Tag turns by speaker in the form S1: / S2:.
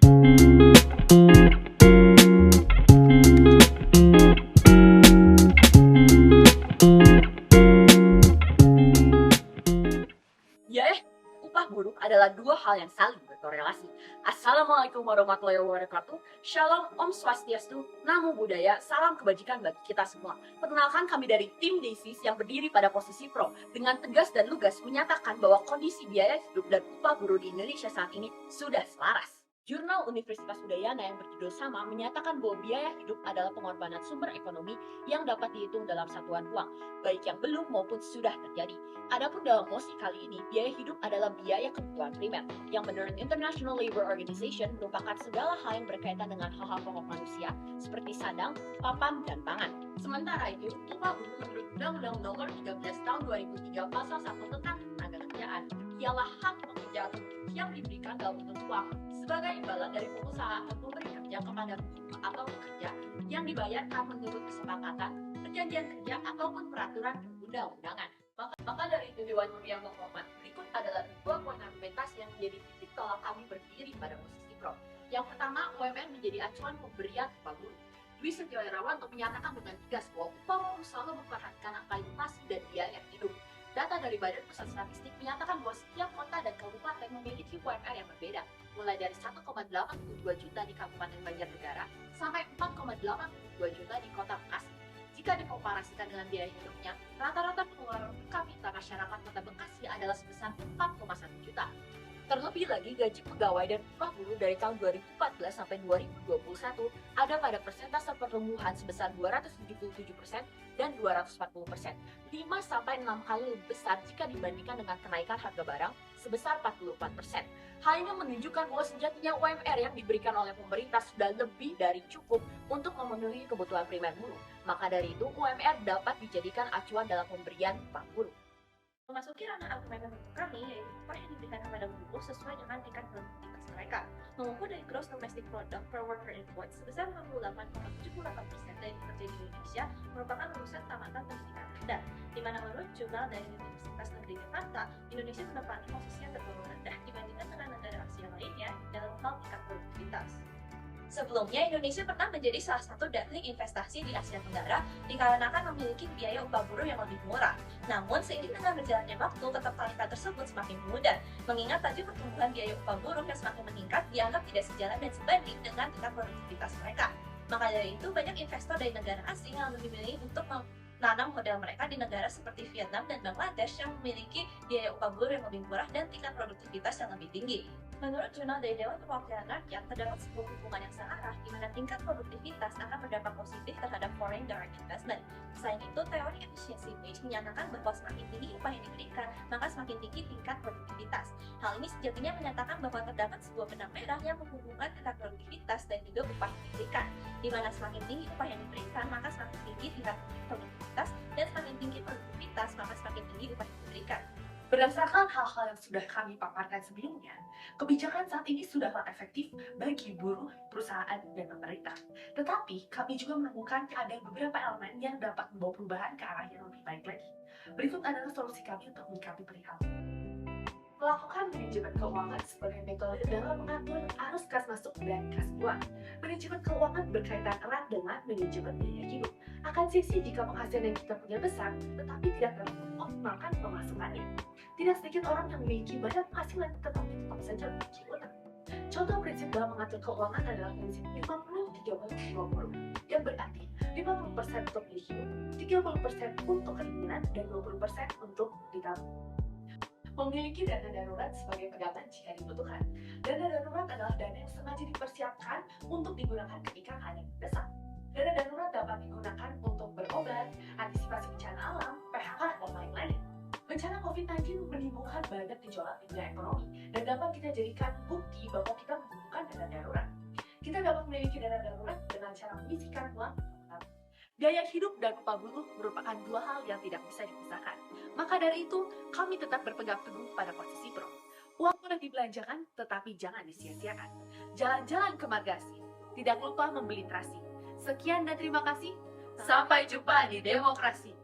S1: Ya, upah buruh adalah dua hal yang saling berkorelasi. Assalamualaikum warahmatullahi wabarakatuh. Shalom, Om Swastiastu, Namo Buddhaya, salam kebajikan bagi kita semua. Perkenalkan, kami dari tim Desis yang berdiri pada posisi pro dengan tegas dan lugas menyatakan bahwa kondisi biaya hidup dan upah buruh di Indonesia saat ini sudah selaras. Jurnal Universitas Udayana yang berjudul sama menyatakan bahwa biaya hidup adalah pengorbanan sumber ekonomi yang dapat dihitung dalam satuan uang, baik yang belum maupun sudah terjadi. Adapun dalam mosi kali ini, biaya hidup adalah biaya kebutuhan primer, yang menurut International Labour Organization merupakan segala hal yang berkaitan dengan hal-hal pokok manusia, seperti sandang, papan, dan pangan. Sementara itu, upah buruh menurut Undang-Undang Nomor 13 Tahun 2003 Pasal 1 tentang Ketenagakerjaan ialah hak pekerja yang diberikan dalam bentuk uang sebagai imbalan dari pengusaha atau pemberi kerja kepada buruh atau pekerja yang dibayarkan menurut kesepakatan, perjanjian kerja ataupun peraturan perundang-undangan. Maka dari itu Dewan yang terhormat, berikut adalah dua poin argumentasi yang menjadi titik tolak kami berdiri pada posisi pro. Yang pertama, UMR menjadi acuan pemberian upah buruh. Dwi Setio Irawan untuk menyatakan dengan tegas bahwa upah buruh selalu memperhatikan angka inflasi dan biaya hidup. Data dari Badan Pusat Statistik menyatakan bahwa setiap kota dan kabupaten memiliki UMR yang berbeda, mulai dari 1,82 juta di Kabupaten Banjarnegara sampai 4,82 juta di Kota Bekasi. Jika dikomparasikan dengan biaya hidupnya, rata-rata pengeluaran per kapita masyarakat Kota Bekasi adalah sebesar 4,1 juta. Terlebih lagi, gaji pegawai dan upah buruh dari tahun 2014 sampai 2021 ada pada persentase pertumbuhan sebesar 277% dan 240%, 5-6 kali lebih besar jika dibandingkan dengan kenaikan harga barang sebesar 44%. Hal ini menunjukkan bahwa sejatinya UMR yang diberikan oleh pemerintah sudah lebih dari cukup untuk memenuhi kebutuhan primer buruh. Maka dari itu, UMR dapat dijadikan acuan dalam pemberian upah buruh.
S2: Memasuki ranah argumen untuk kami, yaitu upah yang diberikan kepada buruh sesuai dengan tingkat produktivitas mereka. Mengukur dari Gross Domestic Product per Worker Invoice sebesar 68,78% dari pekerja di Indonesia merupakan lulusan tamatan pendidikan rendah, di mana menurut jurnal dari Universitas Negeri Jakarta, Indonesia menempati posisi yang tergolong rendah dibandingkan dengan negara Asia lainnya dalam hal tingkat produktivitas. Sebelumnya, Indonesia pernah menjadi salah satu darling investasi di Asia Tenggara dikarenakan memiliki biaya upah buruh yang lebih murah. Namun, seiring dengan berjalannya waktu, ketertarikan tersebut semakin memudar, mengingat laju pertumbuhan biaya upah buruh yang semakin meningkat dianggap tidak sejalan dan sebanding dengan tingkat produktivitas mereka. Maka dari itu, banyak investor dari negara asing yang lebih memilih untuk menanam modal mereka di negara seperti Vietnam dan Bangladesh yang memiliki biaya upah buruh yang lebih murah dan tingkat produktivitas yang lebih tinggi. Menurut jurnal dari Dewan Perwakilan Rakyat, terdapat sebuah hubungan yang searah di mana tingkat produktivitas akan berdampak positif terhadap foreign direct investment. Selain itu, teori efficiency wage menyatakan bahwa semakin tinggi upah yang diberikan, maka semakin tinggi tingkat produktivitas. Hal ini sejatinya menyatakan bahwa terdapat sebuah benang merah yang menghubungkan tingkat produktivitas dan juga upah yang diberikan, di mana semakin tinggi upah yang diberikan, maka semakin tinggi tingkat produktivitas, dan semakin tinggi produktivitas, maka semakin tinggi upah yang diberikan.
S3: Berdasarkan hal-hal yang sudah kami paparkan sebelumnya, kebijakan saat ini sudahlah efektif bagi buruh, perusahaan, dan pemerintah. Tetapi, kami juga menemukan ada beberapa elemen yang dapat membawa perubahan ke arah yang lebih baik lagi. Berikut adalah solusi kami untuk menyikapi perihal. Melakukan manajemen keuangan sebagai metode dalam mengatur arus kas masuk dan kas keluar. Manajemen keuangan berkaitan erat dengan manajemen biaya hidup. Akan sisi jika penghasilan yang kita punya besar, tetapi tidak dapat mengoptimalkan pemasukannya. Tidak sedikit orang yang memiliki banyak penghasilan tetapi tetap saja memiliki utang. Contoh prinsip dalam mengatur keuangan adalah prinsip 50-30-20, yang berarti 50% untuk biaya hidup, 30% untuk keinginan, dan 20% untuk ditabung. Memiliki dana darurat sebagai pegangan jika dibutuhkan. Dana darurat adalah dana yang sengaja dipersiapkan untuk digunakan ketika keadaan mendesak. Dana darurat dapat digunakan untuk berobat, antisipasi bencana alam, PHK, dan lain-lain. Bencana COVID-19 menimbulkan banyak gejolak di dunia ekonomi dan dapat kita jadikan bukti bahwa kita membutuhkan dana darurat. Kita dapat memiliki dana darurat dengan cara menyisihkan uang. Gaya hidup dan upah buruh merupakan dua hal yang tidak bisa dipisahkan. Maka dari itu, kami tetap berpegang teguh pada posisi pro. Uang boleh dibelanjakan, tetapi jangan disia-siakan. Jalan-jalan ke Margasi, tidak lupa membeli terasi. Sekian dan terima kasih. Sampai jumpa di Demokrasi.